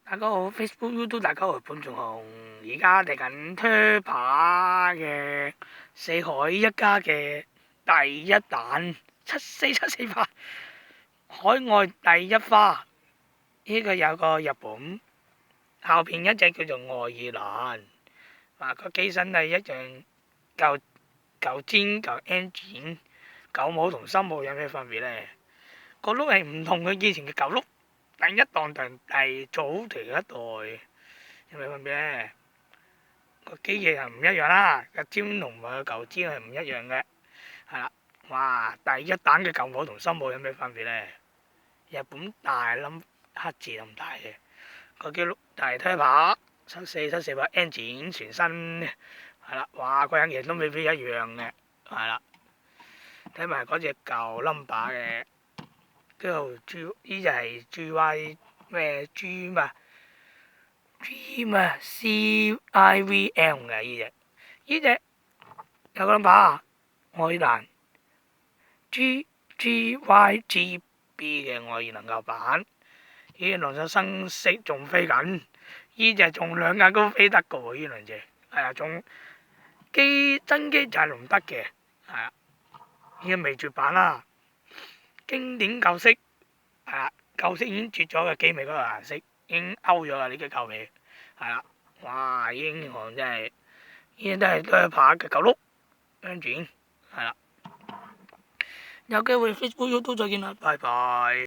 大家好，Facebook、YouTube 大家好，潘仲雄，而家嚟緊推扒嘅四海一家嘅第一彈74748海外第一花，呢個有個日本，後邊一隻叫做愛爾蘭，個機身係一樣舊尖舊 engine，舊帽同新帽有咩分別呢？個轆係唔同佢以前嘅舊轆。第一檔同早期一代有咩分別咧？個機器係唔一樣啦，個尖同埋個舊尖係唔一樣嘅，係啦。哇！第一彈嘅舊帽同新帽有咩分別咧？日本大冧黑字咁大嘅個機轆大推把74748 engine 全新嘅，係啦。哇！個引擎都未必一樣嘅，係啦。睇埋嗰隻舊冧把嘅。跟住 G 呢就係 GY 咩 G 嘛 G 嘛 CIVL 嘅呢隻有個 number 愛爾蘭 GGYGB 嘅愛爾蘭舊版，呢兩隻新色仲飛緊，呢隻仲兩架高飛得嘅喎，呢兩隻係啊，仲真機就係龍德嘅，係啊，呢個未絕版啦。經典舊色係啦，舊色已經絕咗嘅機尾嗰個顏色已經勾咗啦，呢隻舊尾係啦，哇！英雄真係呢啲都係推扒嘅舊轆雙轉係啦，有機會 Facebook、YouTube 再見啦，拜拜。